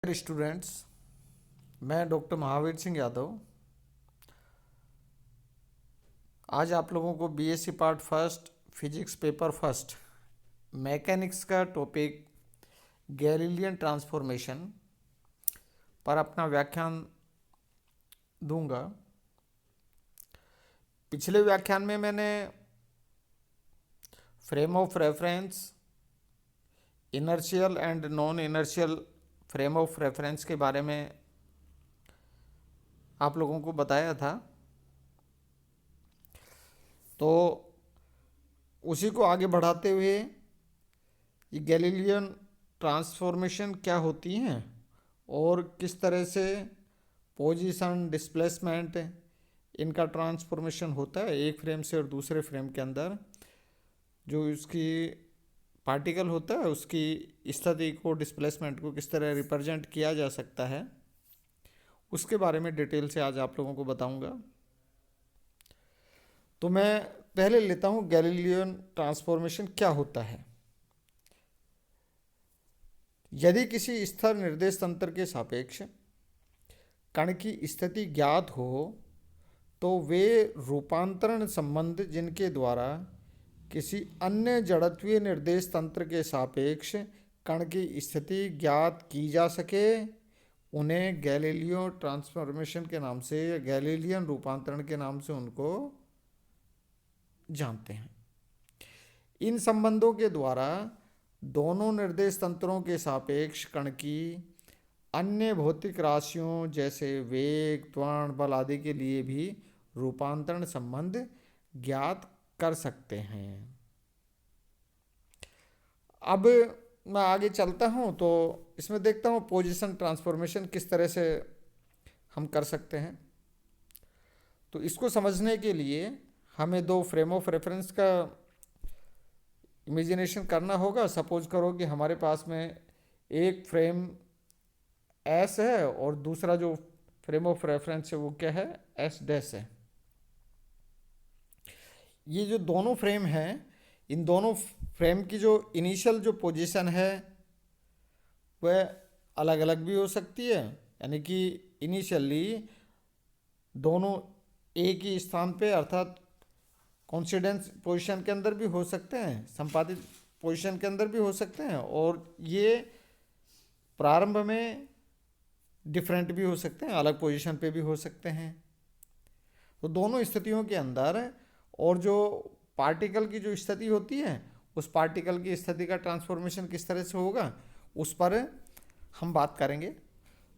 Students, मैं doctor Mahavir Singh Yadav आज आप लोगों को BSc part first physics paper first mechanics का टॉपिक गैलीलियन ट्रांसफॉर्मेशन पर अपना व्याख्यान दूंगा। पिछले व्याख्यान में मैंने frame of reference, inertial and non inertial frame of reference के बारे में आप लोगों को बताया था। तो उसी को आगे बढ़ाते हुए ये गैलीलियन ट्रांसफॉर्मेशन क्या होती हैं और किस तरह से पोजीशन, डिस्प्लेसमेंट, इनका ट्रांसफॉर्मेशन होता है एक फ्रेम से और दूसरे फ्रेम के अंदर, जो उसकी पार्टिकल होता है उसकी स्थिति को, डिस्प्लेसमेंट को किस तरह रिप्रेजेंट किया जा सकता है, उसके बारे में डिटेल से आज आप लोगों को बताऊंगा। तो मैं पहले लेता हूं गैलीलियन ट्रांसफॉर्मेशन क्या होता है। यदि किसी स्थिर निर्देश तंत्र के सापेक्ष कण की स्थिति ज्ञात हो तो वे रूपांतरण संबंध जिनके द्वारा किसी अन्य जड़त्वीय निर्देश तंत्र के सापेक्ष कण की स्थिति ज्ञात की जा सके उन्हें गैलीलियो ट्रांसफॉर्मेशन के नाम से या गैलीलियन रूपांतरण के नाम से उनको जानते हैं। इन संबंधों के द्वारा दोनों निर्देश तंत्रों के सापेक्ष कण की अन्य भौतिक राशियों जैसे वेग, त्वरण, बल आदि के लिए भी रूपांतरण संबंध ज्ञात कर सकते हैं। अब मैं आगे चलता हूं तो इसमें देखता हूं पोजीशन ट्रांसफॉर्मेशन किस तरह से हम कर सकते हैं। तो इसको समझने के लिए हमें दो फ्रेम ऑफ रेफरेंस का इमेजिनेशन करना होगा। सपोज करो कि हमारे पास में एक फ्रेम एस है और दूसरा जो फ्रेम ऑफ रेफरेंस है वो क्या है, एस डैश है। ये जो दोनों फ्रेम हैं, इन दोनों फ्रेम की जो इनिशियल जो पोजीशन है वह अलग अलग भी हो सकती है, यानी कि इनिशियली दोनों एक ही स्थान पे अर्थात कॉन्सिडेंस पोजीशन के अंदर भी हो सकते हैं, संपादित पोजीशन के अंदर भी हो सकते हैं, और ये प्रारंभ में डिफरेंट भी हो सकते हैं, अलग पोजीशन पे भी हो सकते हैं। तो दोनों स्थितियों के अंदर और जो पार्टिकल की जो स्थिति होती है उस पार्टिकल की स्थिति का ट्रांसफॉर्मेशन किस तरह से होगा उस पर हम बात करेंगे।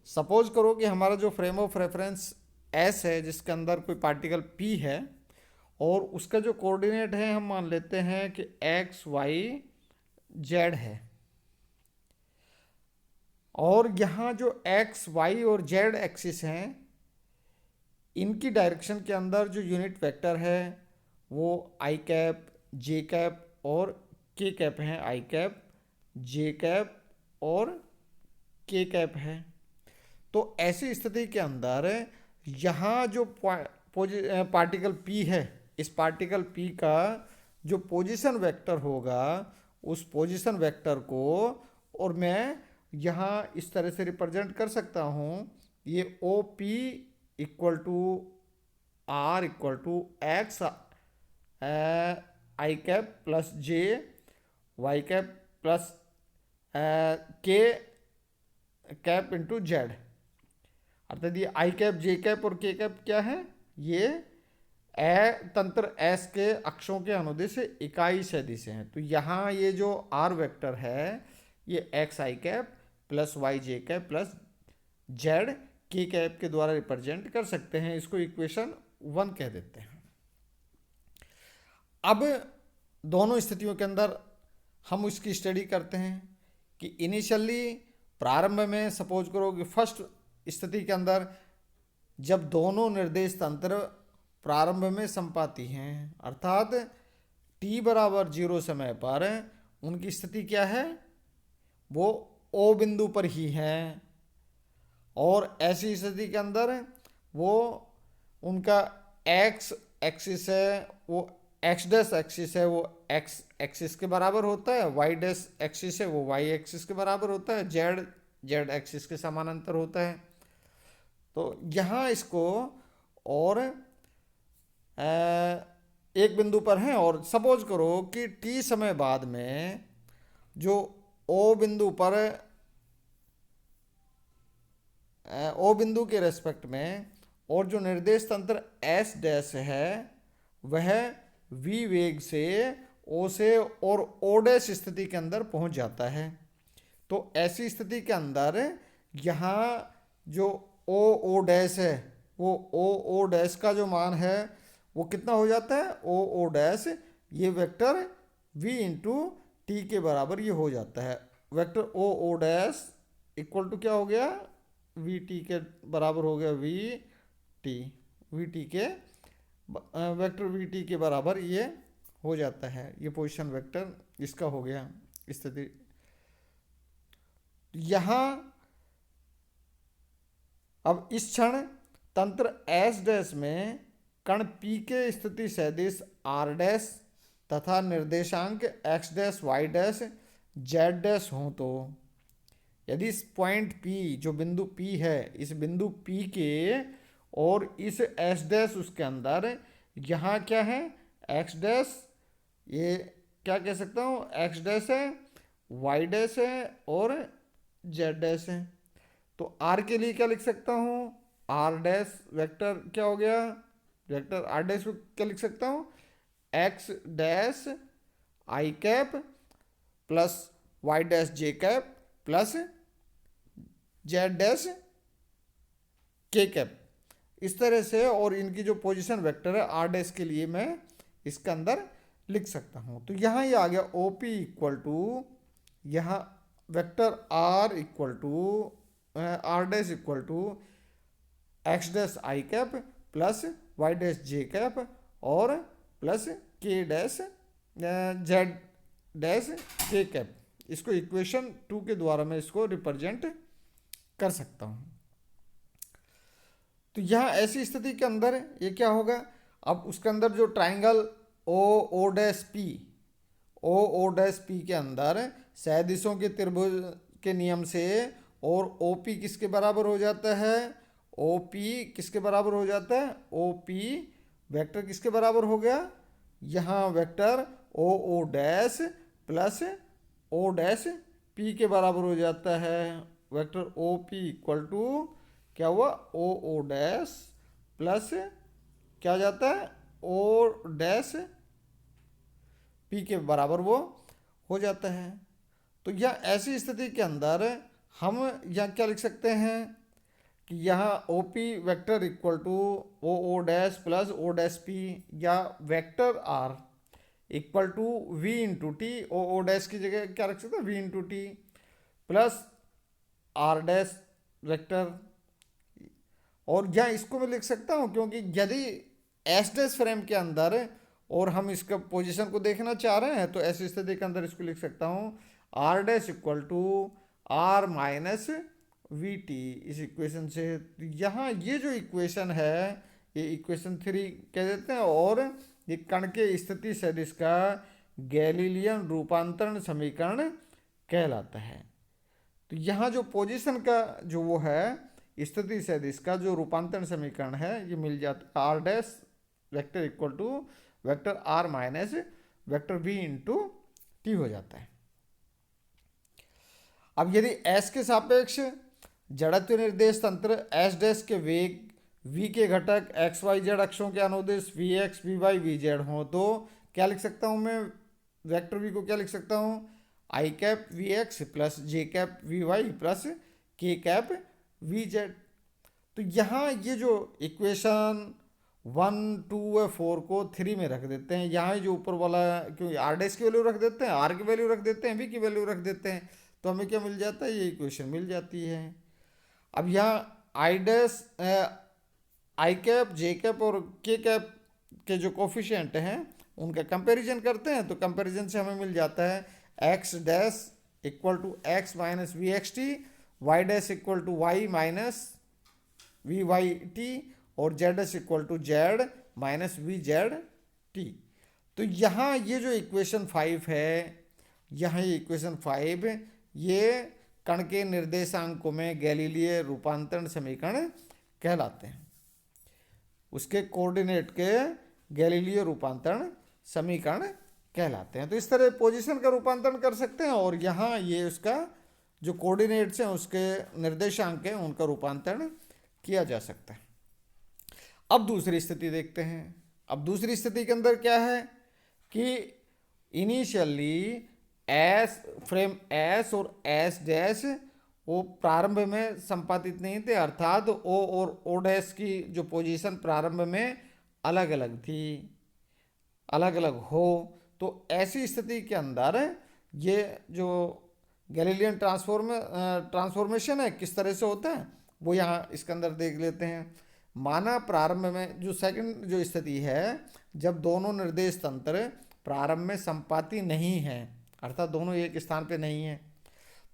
सपोज करो कि हमारा जो फ्रेम ऑफ रेफरेंस एस है जिसके अंदर कोई पार्टिकल पी है और उसका जो कोऑर्डिनेट है हम मान लेते हैं कि एक्स, वाई, जेड है, और यहाँ जो एक्स, वाई और जेड एक्सिस हैं इनकी डायरेक्शन के अंदर जो यूनिट वेक्टर है वो आई कैप, जे कैप और के कैप हैं। आई कैप, जे कैप और के कैप है। तो ऐसी स्थिति के अंदर यहाँ जो पार्टिकल पी है, इस पार्टिकल पी का जो पोजीशन वेक्टर होगा उस पोजीशन वेक्टर को और मैं यहाँ इस तरह से रिप्रेजेंट कर सकता हूँ, ये O P equal to r equal to x i cap plus j y cap plus के कैप इंटू जेड। अर्थात ये आई कैप, जे कैप और के कैप क्या है, ये तंत्र एस के अक्षों के अनुदिश इकाई सदिश हैं। तो यहाँ ये जो आर वेक्टर है ये x i cap plus Y J cap plus Z के कैप के द्वारा रिप्रेजेंट कर सकते हैं। इसको इक्वेशन 1 कह देते हैं। अब दोनों स्थितियों के अंदर हम उसकी स्टडी करते हैं कि इनिशियली प्रारंभ में सपोज करो कि फर्स्ट स्थिति के अंदर जब दोनों निर्देश तंत्र प्रारंभ में संपाती हैं अर्थात t बराबर 0 समय पर उनकी स्थिति क्या है, वो O बिंदु पर ही है, और ऐसी स्थिति के अंदर वो उनका x एक्सिस है वो एक्स डैश एक्सिस है वो एक्स एक्सिस के बराबर होता है, वाई डैश एक्सिस है वो वाई एक्सिस के बराबर होता है, जेड जेड एक्सिस के समानांतर होता है। तो यहाँ इसको और एक बिंदु पर हैं और सपोज करो कि टी समय बाद में जो ओ बिंदु पर ओ बिंदु के रेस्पेक्ट में और जो निर्देश तंत्र एस डैश है वह वी वेग से ओ से और ओ डैश स्थिति के अंदर पहुंच जाता है। तो ऐसी स्थिति के अंदर यहाँ जो ओ ओ डैश है वो ओ ओ डैश का जो मान है वो कितना हो जाता है, ओ ओ डैश ये वेक्टर v इंटू टी के बराबर ये हो जाता है। Vector O O dash equal to क्या हो गया, वी टी के बराबर हो गया वी टी के वेक्टर वी टी के बराबर ये हो जाता है। ये पोजीशन वेक्टर इसका हो गया स्थिति। यहाँ अब इस क्षण तंत्र एस डैश में कण पी के स्थिति सदिश आर डैश तथा निर्देशांक x dash y dash z dash हो तो यदि इस पॉइंट पी जो बिंदु पी है इस बिंदु पी के और इस एस डैश उसके अंदर यहाँ क्या है एक्स डैश, ये क्या कह सकता हूँ एक्स डैश है, वाई डैश है और जेड डैश है। तो आर के लिए क्या लिख सकता हूँ, आर डैश वेक्टर क्या हो गया, वेक्टर आर डैश क्या लिख सकता हूँ, x dash i cap plus y dash j cap plus z dash k cap, इस तरह से। और इनकी जो पोजीशन वेक्टर है आर डैश के लिए मैं इसके अंदर लिख सकता हूँ। तो यहाँ ये आ गया ओ पी इक्वल टू, यहाँ vector are equal to r dash equal to x dash i cap plus y dash j cap और plus k dash z dash k cap. इसको इक्वेशन 2 के द्वारा मैं इसको रिप्रेजेंट कर सकता हूँ। तो यहाँ ऐसी स्थिति के अंदर ये क्या होगा, अब उसके अंदर जो triangle O O dash P, O O dash P के अंदर सदिशों के त्रिभुज के नियम से और ओ पी किसके बराबर हो जाता है, ओ पी किसके बराबर हो जाता है, ओ पी वेक्टर किसके बराबर हो गया, यहाँ vector O O dash plus O dash P के बराबर हो जाता है। Vector O P equal to क्या हुआ, ओ ओ डैश प्लस क्या हो जाता है, ओ डैश पी के बराबर वो हो जाता है। तो यह ऐसी स्थिति के अंदर हम यहाँ क्या लिख सकते हैं कि यहाँ O P vector equal to O O dash plus O dash P, या vector are equal to V into T, O O dash की जगह क्या रख सकते हैं V into T plus R dash vector. और यहाँ इसको मैं लिख सकता हूँ क्योंकि यदि एस डैश फ्रेम के अंदर और हम इसका पोजीशन को देखना चाह रहे हैं तो ऐसी स्थिति के अंदर इसको लिख सकता हूँ r dash equal to r minus v t, इस इक्वेशन से। यहाँ ये जो इक्वेशन है ये इक्वेशन 3 कह देते हैं और ये कण के स्थिति सदिश का गैलीलियन रूपांतरण समीकरण कहलाता है। तो यहाँ जो पोजीशन का जो वो है स्थिति सदिश का जो रूपांतरण समीकरण है ये मिल जाता है r dash vector equal to vector r minus vector v into t हो जाता है। अब यदि एस के सापेक्ष जड़त्व निर्देश तंत्र एस डैश के वेग v के घटक एक्स वाई जेड अक्षों के अनुदिश v x v y v z हो तो क्या लिख सकता हूँ मैं, वेक्टर v को क्या लिख सकता हूँ I cap V X plus J cap V Y plus के कैप वी जेड। तो यहाँ ये जो इक्वेशन 1 2 व 4 को 3 में रख देते हैं, यहाँ जो ऊपर वाला क्योंकि आर डैश की वैल्यू रख देते हैं, आर की वैल्यू रख देते हैं, वी की वैल्यू रख देते हैं, तो हमें क्या मिल जाता है ये इक्वेशन मिल जाती है। अब यहाँ I dash i cap J cap और के कैप के जो कोफिशिएंट हैं उनका कंपैरिजन करते हैं तो कंपैरिजन से हमें मिल जाता है X dash equal to X minus V X T, Y dash equal to Y minus V Y T और Z dash equal to Z minus V Z T. तो यहाँ ये जो इक्वेशन 5 है, यहाँ ये इक्वेशन 5 ये कण के निर्देशांकों में गैलीलीय रूपांतरण समीकरण कहलाते हैं। उसके कोऑर्डिनेट के गैलीलीय रूपांतरण समीकरण कहलाते हैं। तो इस तरह पोजीशन का रूपांतरण कर सकते हैं और यहाँ ये उसका जो कोऑर्डिनेट्स हैं उसके निर्देशांक हैं उनका रूपांतरण किया जा सकता है। अब दूसरी स्थिति देखते हैं। अब दूसरी स्थिति के अंदर क्या है कि इनिशियली एस फ्रेम एस और एस डैश वो प्रारंभ में संपादित नहीं थे, अर्थात ओ और ओ डैश की जो पोजीशन प्रारंभ में अलग अलग थी, अलग अलग हो। तो ऐसी स्थिति के अंदर ये जो गैलीलियन ट्रांसफॉर्मेशन है किस तरह से होता है वो यहाँ इसके अंदर देख लेते हैं। माना प्रारंभ में जो सेकंड जो स्थिति है, जब दोनों निर्देश तंत्र प्रारंभ में संपाती नहीं है, अर्थात दोनों एक स्थान पे नहीं है,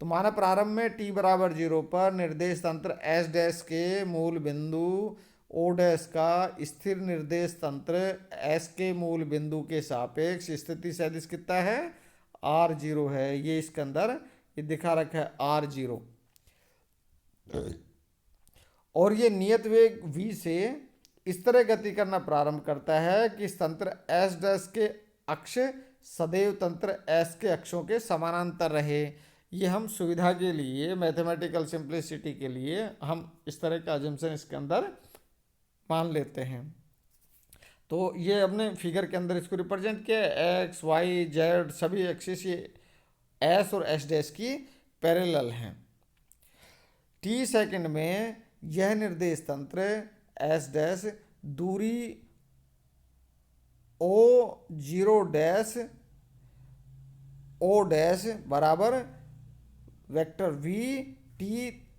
तो माना प्रारंभ में t बराबर 0 पर निर्देश तंत्र एस डैश के मूल बिंदु ओ डैश का स्थिर निर्देश तंत्र एस के मूल बिंदु के सापेक्ष स्थिति सदिश कितना है, r0 है। ये इसके अंदर ये दिखा रखा है r0, और ये नियत वेग v से इस तरह गति करना प्रारंभ करता है कि इस तंत्र एस डैश के अक्ष सदैव तंत्र एस के अक्षों के समानांतर रहे। ये हम सुविधा के लिए, मैथमेटिकल सिंप्लिसिटी के लिए हम इस तरह का अजम्पशन इसके अंदर मान लेते हैं। तो ये अपने फिगर के अंदर इसको रिप्रेजेंट किया, एक्स वाई जेड सभी एक्सिस ये एस और एस डैश की पैरेलल हैं। टी सेकंड में यह निर्देश तंत्र एस डैश दूरी O0 डैश O डैश बराबर वेक्टर v t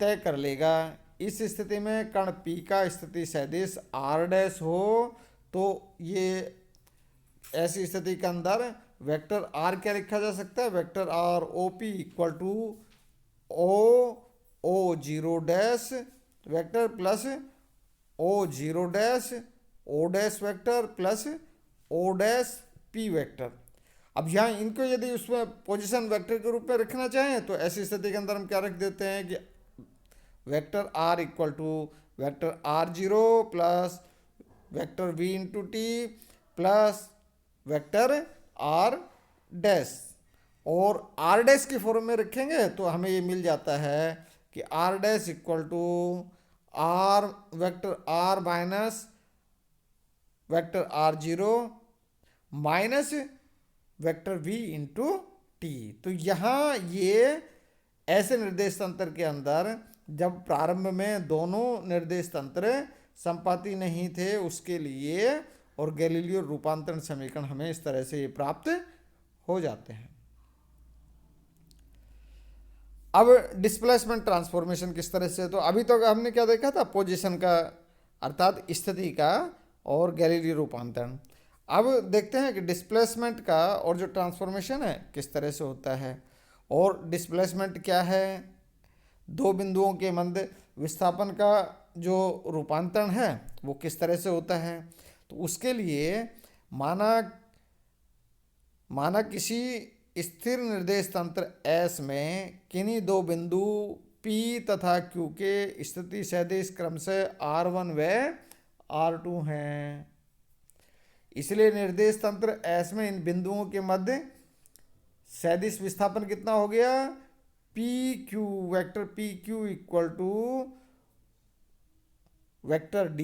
तय कर लेगा। इस स्थिति में कण P का स्थिति सदिश r डैश हो तो ये ऐसी स्थिति के अंदर वेक्टर r क्या लिखा जा सकता है, vector r OP equal to O0 dash vector plus O0 dash O dash vector plus O dash P vector. अब यहाँ इनको यदि उसमें पोजीशन वेक्टर के रूप में रखना चाहें तो ऐसी स्थिति के अंदर हम क्या रख देते हैं कि vector r equal to vector r0 plus vector v into T plus vector r dash, और r डैश की फॉर्म में रखेंगे तो हमें ये मिल जाता है कि r dash equal to r vector r minus vector r0 minus vector v into t. तो यहाँ ये ऐसे निर्देश तंत्र के अंदर जब प्रारंभ में दोनों निर्देश तंत्र संपाती नहीं थे उसके लिए, और गैलीलियो रूपांतरण समीकरण हमें इस तरह से ये प्राप्त हो जाते हैं। अब डिस्प्लेसमेंट ट्रांसफॉर्मेशन किस तरह से, तो अभी तो हमने क्या देखा था, पोजीशन का अर्थात स्थिति का और गैलीलियो रूपांतरण। अब देखते हैं कि डिस्प्लेसमेंट का और जो ट्रांसफॉर्मेशन है किस तरह से होता है। और डिस्प्लेसमेंट क्या है, दो बिंदुओं के मध्य विस्थापन का जो रूपांतरण है वो किस तरह से होता है। तो उसके लिए माना किसी स्थिर निर्देश तंत्र S में किन्हीं दो बिंदु P तथा Q के स्थिति सदिश क्रमशः R1 व R2 हैं। इसलिए निर्देश तंत्र S में इन बिंदुओं के मध्य सदिश विस्थापन कितना हो गया, PQ vector PQ equal to vector D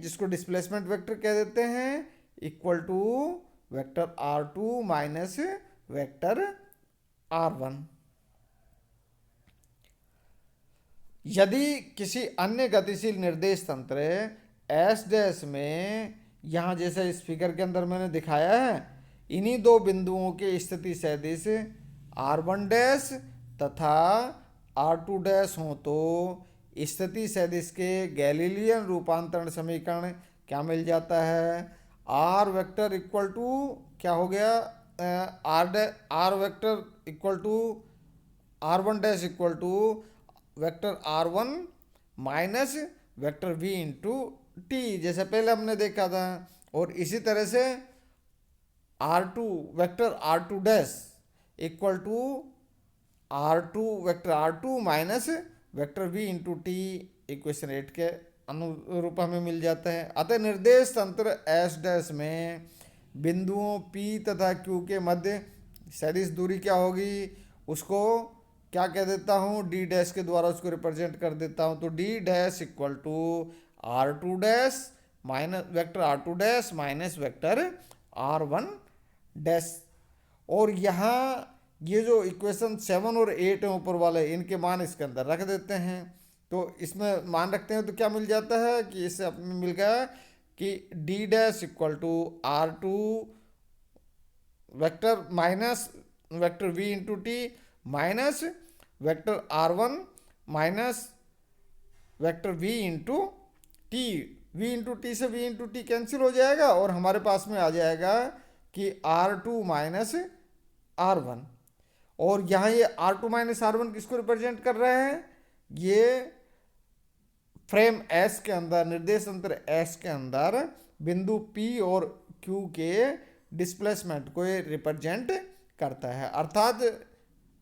जिसको डिस्प्लेसमेंट वेक्टर कह देते हैं equal to vector R2 minus vector R1। यदि किसी अन्य गतिशील निर्देश तंत्र S डैश में, यहाँ जैसे इस फिगर के अंदर मैंने दिखाया है, इन्हीं दो बिंदुओं के स्थिति सदिश R1 डैश तथा R2 डैश हो तो स्थिति सदिश के गैलीलियन रूपांतरण समीकरण क्या मिल जाता है, R वेक्टर इक्वल टू क्या हो गया, R vector equal to R1 dash equal to vector R1 minus vector V into t, जैसे पहले हमने देखा था। और इसी तरह से R2 vector R2 dash equal to vector r two minus vector v into t equation 8 के अनुरूप हमें मिल जाता है। अतः निर्देश तंत्र एस डैश में बिंदुओं P तथा Q के मध्य सदिश दूरी क्या होगी, उसको क्या कह देता हूँ, डी डैश के द्वारा उसको रिप्रेजेंट कर देता हूँ। तो D dash equal to r two dash minus vector r two dash minus vector r one dash. और यहाँ ये जो इक्वेशन 7 और 8 है ऊपर वाले, इनके मान इसके अंदर रख देते हैं। तो इसमें मान रखते हैं तो क्या मिल जाता है कि इससे अपने मिल गया कि D dash equal to r two vector minus vector v into t minus vector r one minus vector v into t. V into t से वी इंटू टी कैंसिल हो जाएगा और हमारे पास में आ जाएगा कि r two minus r one. और यहाँ ये r two minus r one किसको रिप्रेजेंट कर रहे हैं, ये फ्रेम एस के अंदर, निर्देश तंत्र एस के अंदर बिंदु P और Q के डिस्प्लेसमेंट को ये रिप्रेजेंट करता है। अर्थात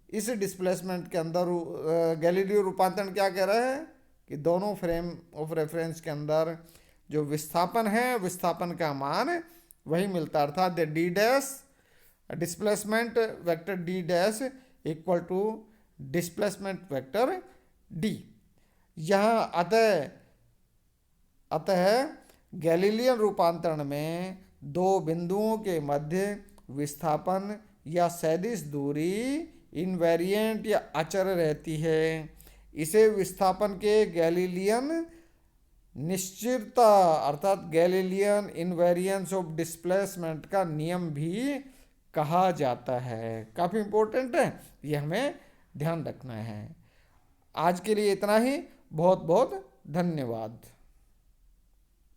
इस डिस्प्लेसमेंट के अंदर गैलीलियो रूपांतरण क्या कह रहा है कि दोनों फ्रेम ऑफ रेफरेंस के अंदर जो विस्थापन है, विस्थापन का मान वही मिलता है। अर्थात D dash displacement vector D dash equal to displacement vector D. यहाँ अतः गैलीलियन रूपांतरण में दो बिंदुओं के मध्य विस्थापन या सदिश दूरी इनवेरिएंट या अचर रहती है। इसे विस्थापन के गैलीलियन निश्चितता अर्थात गैलीलियन इनवेरिएंस ऑफ डिस्प्लेसमेंट का नियम भी कहा जाता है। काफ़ी इंपॉर्टेंट है, ये हमें ध्यान रखना है। आज के लिए इतना ही। बहुत बहुत धन्यवाद।